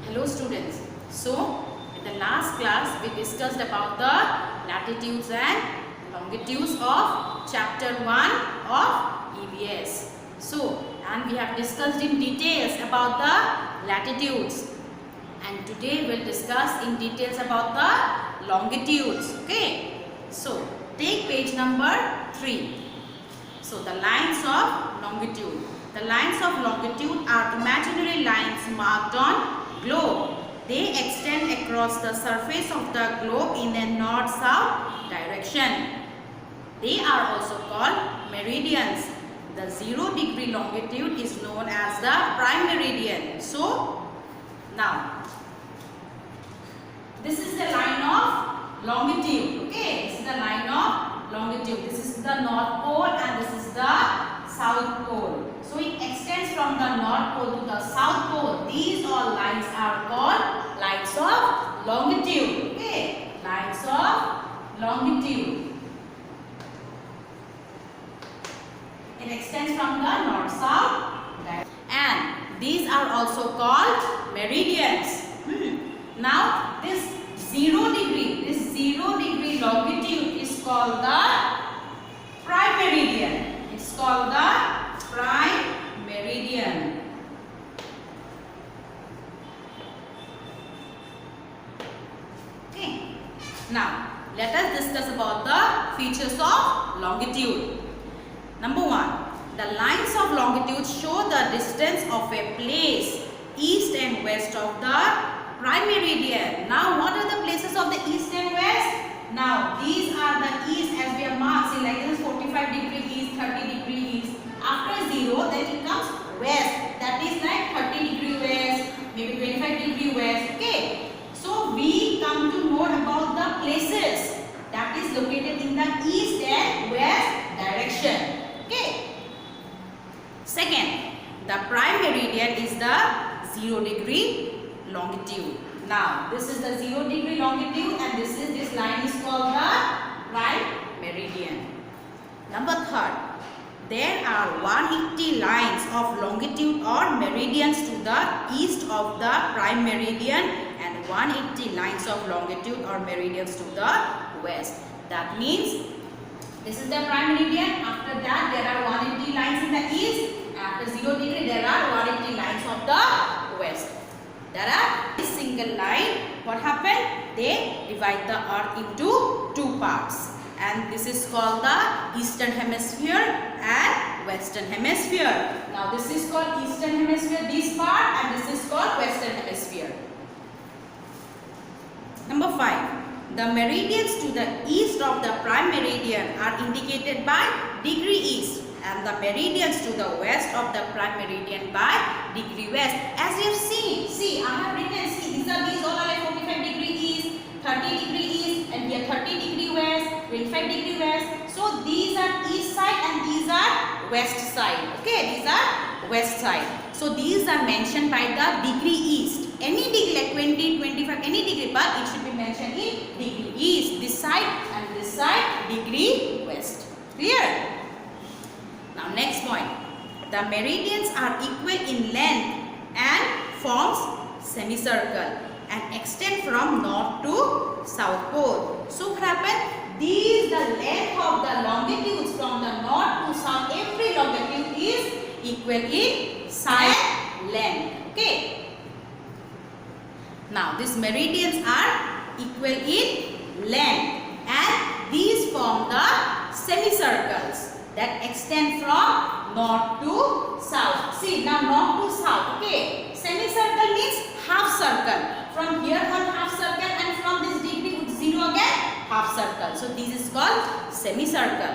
Hello students. So in the last class we discussed about the latitudes and longitudes of chapter 1 of EVS. And we have discussed in details about the latitudes, and today we'll discuss in details about the longitudes. Okay. So take page number 3. So the lines of longitude. The lines of longitude are imaginary lines marked on globe. They extend across the surface of the globe in a north-south direction. They are also called meridians. The 0-degree longitude is known as the prime meridian. So now this is the line of longitude. Okay, this is the line of longitude. This is the north pole and this is the south pole. So it extends from the north pole to the south pole. These all lines are called lines of longitude. Okay, lines of longitude. It extends from the north-south direction. And these are also called meridians. Now this 0-degree longitude is called the prime meridian. It's called the prime meridian. Okay. Now let us discuss about the features of longitude. Number 1. The lines of longitude show the distance of a place east and west of the prime meridian. Now what are the places of the east and west? Now these are the east as we have marked. See, like this is 45 degree east, 30 degree east. After 0 then it comes west. That is like 30 degree west, maybe 25 degree west. Okay. So we come to know about the places that is located in the east and west direction. Okay. Second, the prime meridian is the 0-degree longitude. Now this is the 0-degree longitude and this line is called the prime meridian. Number 3, there are 180 lines of longitude or meridians to the east of the prime meridian and 180 lines of longitude or meridians to the west. That means this is the prime meridian. After that there are 180 lines in the east. After 0 degree there are 180 lines of the west. There are a single line. What happened? They divide the earth into 2 parts. And this is called the eastern hemisphere and western hemisphere. Now this is called eastern hemisphere, this part, and this is called western hemisphere. Number 5. The meridians to the east of the prime meridian are indicated by degree east, and the meridians to the west of the prime meridian by degree west. As you have seen, see, I have written, see, these all are like 45 degree east, 30 degree east, and here 30 degree west, 25 degree west. So these are east side and these are west side. Okay, these are west side. So these are mentioned by the degree east. Any degree like 20, 25, any degree, but it should be mentioned in degree east. This side and this side degree west. Clear? Now next point. The meridians are equal in length and forms semicircle and extend from north to south pole. So what happened? These the length of the longitudes from the north to south. Every longitude is equal in side length. Okay. Now these meridians are equal in length and these form the semicircles that extend from north to south. See, now north to south. Okay. Semicircle means half circle. From here one half circle and from this degree with 0 again half circle. So this is called semicircle.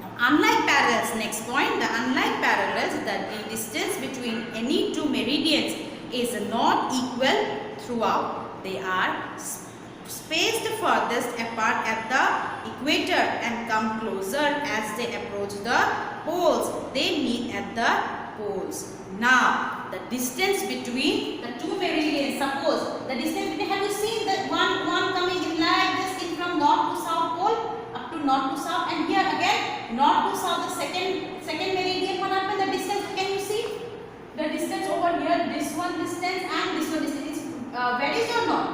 Now unlike parallels, next point, the unlike parallels, the distance between any 2 meridians is not equal throughout. They are spaced furthest apart at the equator and come closer as they approach the poles. They meet at the poles. Now the distance between the 2 meridians, suppose the distance between, have you seen that one coming in like this in from north to south pole up to north to south, and here again north to south, the second meridian, what happened? The distance, can you see the distance over here, this one distance and this one distance varies or not?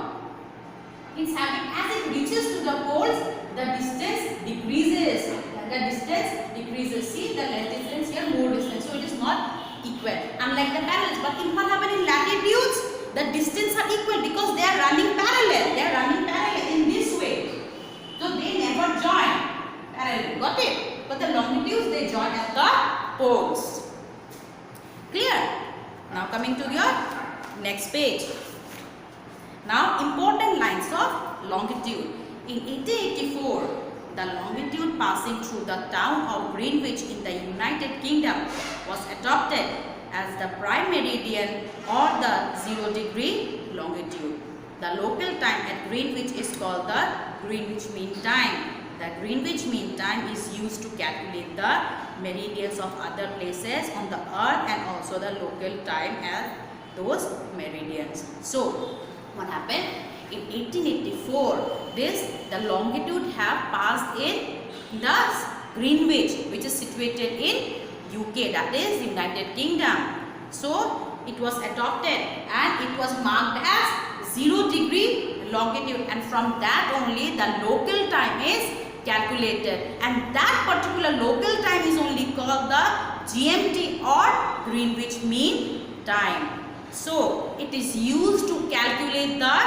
It's happening as it reaches to the poles, the distance decreases. The distance decreases. See the less distance here, more distance. So it is not equal. Unlike the parallels. But in what happens in latitudes, the distance are equal because they are running parallel. They are running parallel in this way. So they never join parallel. Got it? But the longitudes they join at the poles. Clear? Now coming to your next page. Now important lines of longitude. In 1884, the longitude passing through the town of Greenwich in the United Kingdom was adopted as the prime meridian or the 0 degree longitude. The local time at Greenwich is called the Greenwich Mean Time. The Greenwich Mean Time is used to calculate the meridians of other places on the earth and also the local time at those meridians. So, what happened? In 1884, the longitude have passed in the Greenwich, which is situated in UK, that is United Kingdom. So, it was adopted and it was marked as 0 degree longitude, and from that only the local time is calculated, and that particular local time is only called the GMT or Greenwich Mean Time. So, it is used to calculate the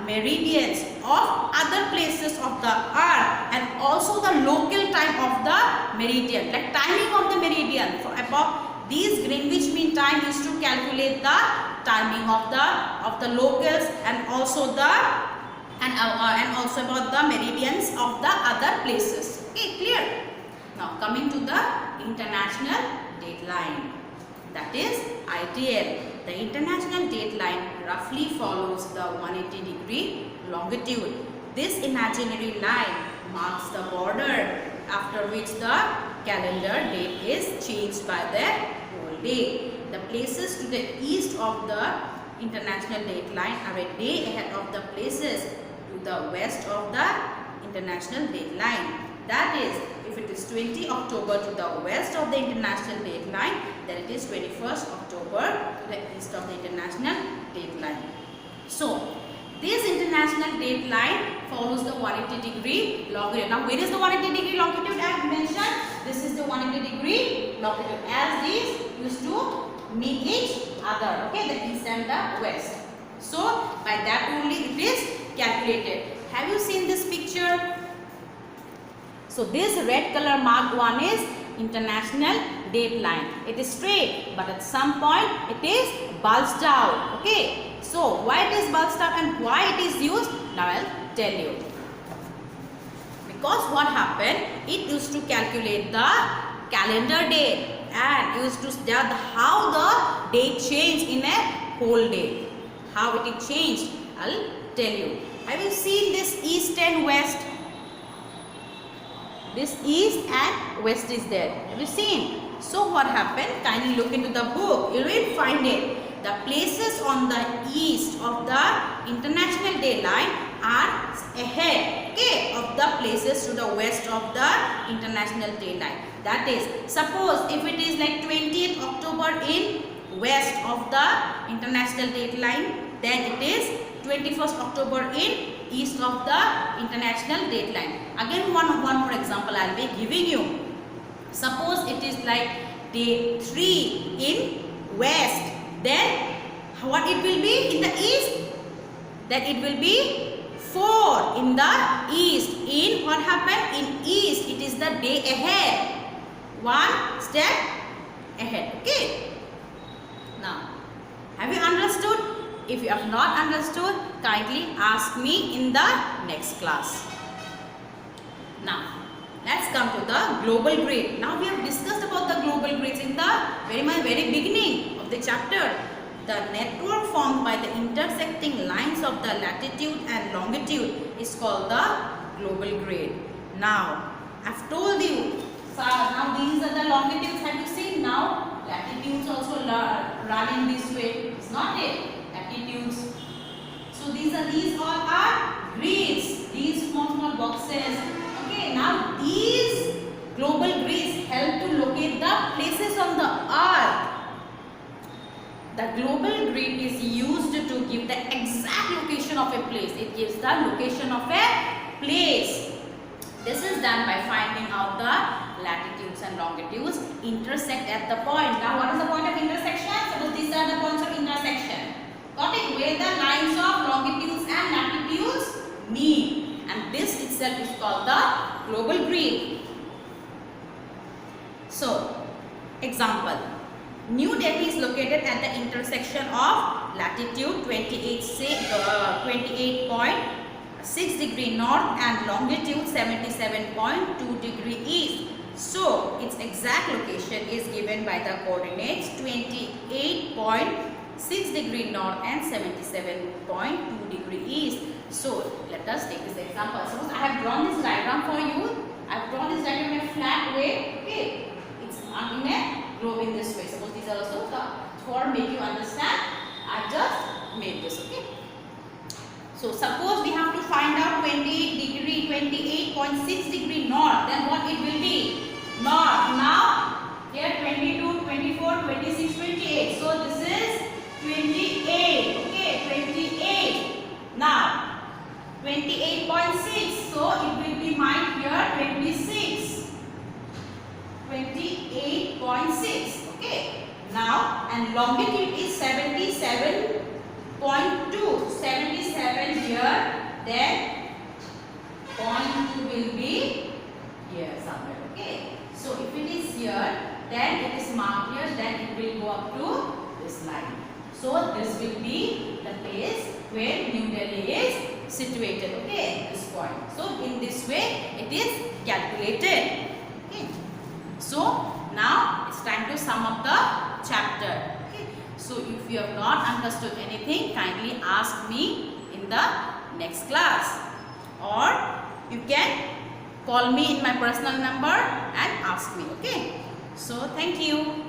meridians of other places of the earth and also the local time of the meridian, like timing of the meridian. For about these Greenwich Mean Time is to calculate the timing of the locals and also also about the meridians of the other places. Okay, clear? Now coming to the international dateline, that is ITL. The international dateline roughly follows the 180 degree longitude. This imaginary line marks the border after which the calendar date is changed by the whole day. The places to the east of the international dateline are a day ahead of the places to the west of the international dateline. That is, if it is 20 October to the west of the international dateline, then it is 21st October to the east of the international dateline. So, this international dateline follows the 180 degree longitude. Now, where is the 180 degree longitude I have mentioned? This is the 180 degree longitude, as these used to meet each other, okay, the east and the west. So, by that only it is calculated. Have you seen this picture? So, this red color marked one is international dateline. It is straight, but at some point it is bulged out. Okay. So, why it is bulged out and why it is used? Now, I will tell you. Because what happened? It used to calculate the calendar date and used to tell how the date changed in a whole day. How it changed, I will tell you. Have you seen this east and west? This east and west is there. Have you seen? So what happened? Kindly look into the book. You will find it. The places on the east of the international dateline are ahead, okay, of the places to the west of the international dateline. That is, suppose if it is like 20th October in west of the international dateline, then it is 21st October in east of the international dateline. Again, one more example I will be giving you. Suppose it is like day 3 in west, then what it will be in the east? Then it will be 4 in the east. In what happened? In east, it is the day ahead. 1 step ahead. Okay. Now, have you understood? If you have not understood, kindly ask me in the next class. Now, let's come to the global grid. Now, we have discussed about the global grids in the very beginning of the chapter. The network formed by the intersecting lines of the latitude and longitude is called the global grid. Now, I've told you. So, now these are the longitudes. Have you seen? Now, latitudes also run in this way. It's not it. Latitudes. So these all are grids. These small boxes. Okay. Now these global grids help to locate the places on the earth. the global grid is used to give the exact location of a place. It gives the location of a place. This is done by finding out the latitudes and longitudes intersect at the point. Now what is the point of intersection? Suppose these are the points of intersection. Got it? Where the lines of longitudes and latitudes meet. And this itself is called the global grid. So, example. New Delhi is located at the intersection of latitude 28.6 degree north and longitude 77.2 degree east. So, its exact location is given by the coordinates 28.6 degree north and 77.2 degree east. So, let us take this example. Suppose I have drawn this diagram for you. I have drawn this diagram in a flat way. Okay, it's not in a globe in this way. Suppose these are also for make you understand. I just made this. Okay. So suppose we have to find out 28.6 degree north. Then what it will be? North. Now here 22, 24, 26, 28. So this is 28. Okay, 28. Now 28.6. So it will be marked here 26. 28.6. Okay. Now and longitude is 77.2. 77 here. Then 0.2 will be here somewhere. Okay. So if it is here, then it is marked here. Then it will go up to this line. So this will be the place where New Delhi is situated. Okay. This point. So in this way, it is calculated. Okay. So now it's time to sum up the chapter. Okay. So if you have not understood anything, kindly ask me in the next class, or you can call me in my personal number and ask me. Okay. So thank you.